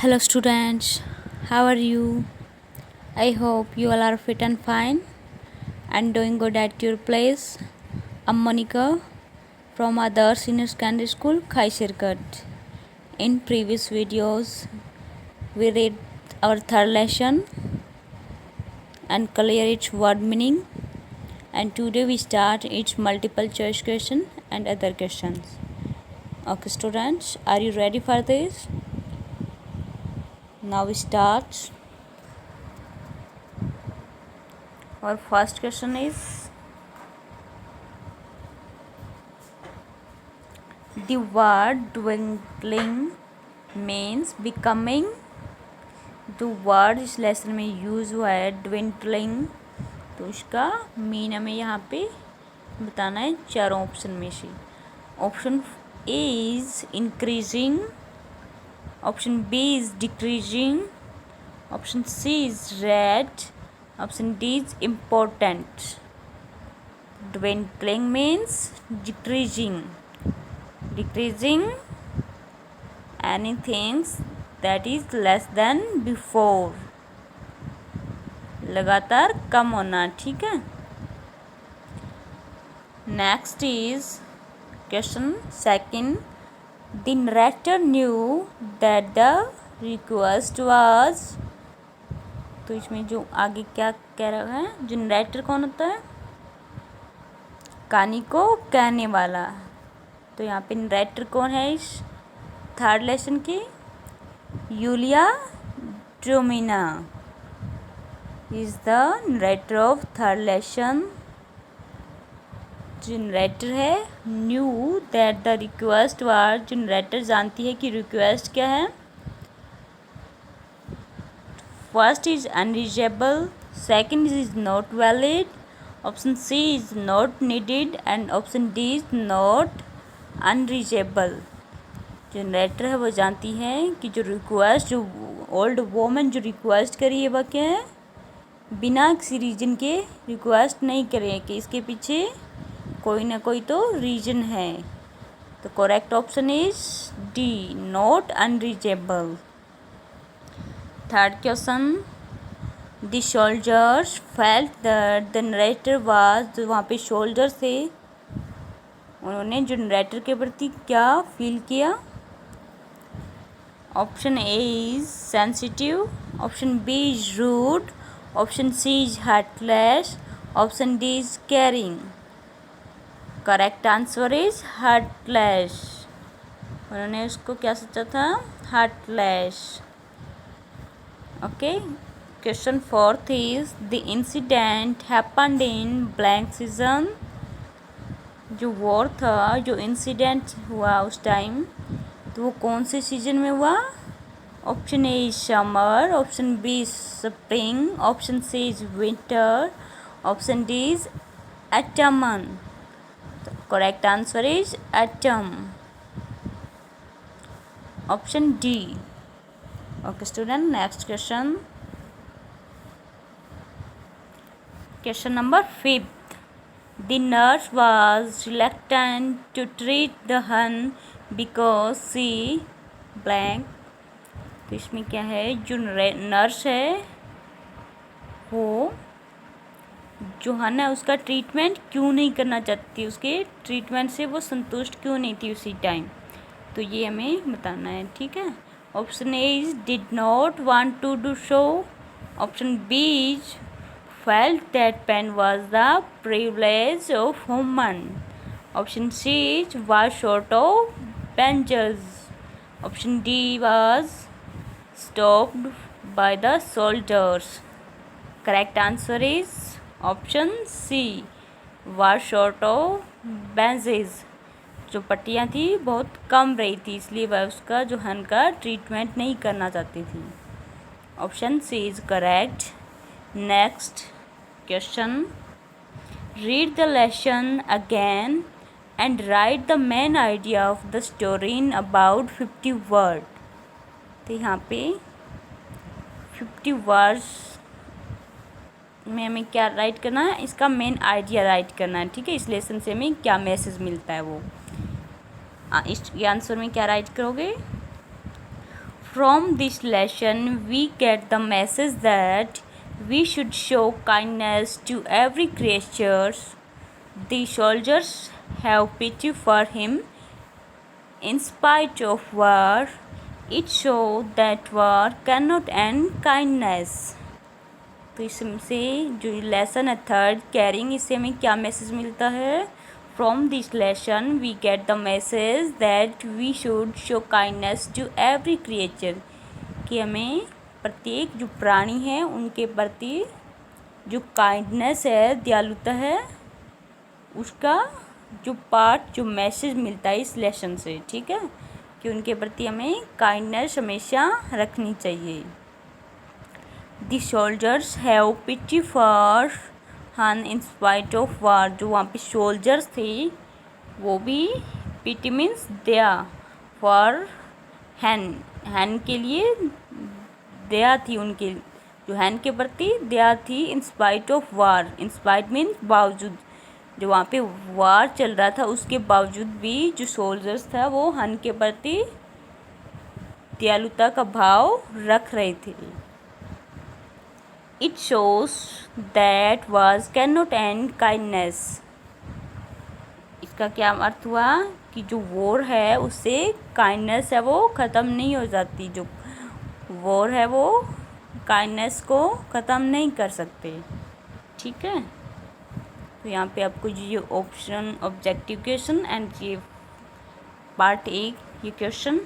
Hello, students. How are you? I hope you all are fit and fine and doing good at your place. I'm Monica from Other Senior Secondary School, Khaisirkat. In previous videos, we read our third lesson and clear its word meaning. And today we start its multiple choice question and other questions. Okay, students, are you ready for this? Now we start. Our first question is, the word dwindling means becoming. जो word इस lesson में use हुआ है dwindling, तो इसका mean हमें यहाँ पे बताना है चारों ऑप्शन में से. Option A is increasing, option B is decreasing, option C is red, option D is important. dwindling means decreasing anything that is less than before, लगातार कम होना. ठीक है. Next is question second, the narrator new that the request was. तो इसमें जो आगे क्या कह रहा है, जो नरेटर कौन होता है, कहानी को कहने वाला. तो यहाँ पे नरेटर कौन है इस थर्ड लेसन की, Yulia Dromina is the narrator of third lesson. जो नरेटर है knew that the request was, जो नरेटर जानती है कि रिक्वेस्ट क्या है. First is unreachable, second is not valid, option C is not needed and option D is not unreachable. जो narrator है वो जानती है कि जो रिक्वेस्ट, जो ओल्ड वोमन जो रिक्वेस्ट करी है वह क्या है, बिना किसी रीजन के रिक्वेस्ट नहीं करे, कि इसके पीछे कोई ना कोई तो रीजन है. तो correct option is D, not unreachable. Third question, the soldiers felt that the narrator was. जो वहाँ पे सोल्जर्स थे उन्होंने जो नरेटर के प्रति क्या फील किया. Option A is sensitive, option B is rude, option C is heartless, option D is caring. Correct answer is heartless. उन्होंने उसको क्या सोचा था, heartless. Okay. Question fourth is the incident happened in blank season. जो war था, जो incident हुआ उस टाइम, तो वो कौन से सीजन में हुआ. Option A is summer, option B is spring, option C is winter, option D is autumn. तो correct answer is autumn, option D. Okay student, next question. Question number 5, the nurse was reluctant to treat the hun because she blank. तो इसमें क्या है, जो nurse है वो जो हन है उसका ट्रीटमेंट क्यों नहीं करना चाहती, उसके ट्रीटमेंट से वो संतुष्ट क्यों नहीं थी उसी टाइम. तो ये हमें बताना है. ठीक है. Option A is did not want to do so, option B is felt that pen was the privilege of women, option C was short of benches, option D was stopped by the soldiers. Correct answer is option C was short of benches. जो पट्टियाँ थी बहुत कम रही थी, इसलिए वह उसका जो हन का ट्रीटमेंट नहीं करना चाहती थी. Option C is correct. Next question, read the lesson again and write the main idea of the story in about 50 word. तो यहाँ पे 50 वर्ड्स में हमें क्या राइट करना है, इसका मेन आइडिया राइट करना है. ठीक है. इस लेसन से हमें क्या मैसेज मिलता है वो. इस आंसर में क्या राइट करोगे. From this lesson, we get the message that we should show kindness to every creature. The soldiers have pity for him in spite of war. It shows that war cannot end kindness. तो इससे जो lesson है third carrying, इससे हमें क्या message मिलता है? From this lesson we get the message that we should show kindness to every creature, कि हमें प्रत्येक जो प्राणी हैं उनके प्रति जो काइंडनेस है, दयालुता है, उसका जो पार्ट जो मैसेज मिलता है इस लेसन से, ठीक है, कि उनके प्रति हमें काइंडनेस हमेशा रखनी चाहिए. The soldiers have pity for Han in spite of war. जो वहाँ पे soldiers थे वो भी pity means Daya for Han. Han के लिए दया थी, उनके जो Han के प्रति दया थी in spite of war. In spite means बावजूद, जो वहाँ पे वार चल रहा था उसके बावजूद भी जो सोल्जर्स था वो Han के प्रति दयालुता का भाव रख रहे थे. It shows that wars cannot end kindness. इसका क्या अर्थ हुआ कि जो वॉर है उससे काइंडनेस है वो ख़त्म नहीं हो जाती. जो वॉर है वो काइंडनेस को ख़त्म नहीं कर सकते, ठीक है. तो यहाँ पे आपको ये ऑप्शन ऑब्जेक्टिव क्वेश्चन एंड ये पार्ट एक ये क्वेश्चन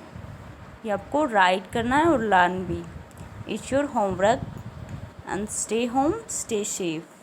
ये आपको राइट करना है और लर्न भी. It's your homework. And stay home, stay safe.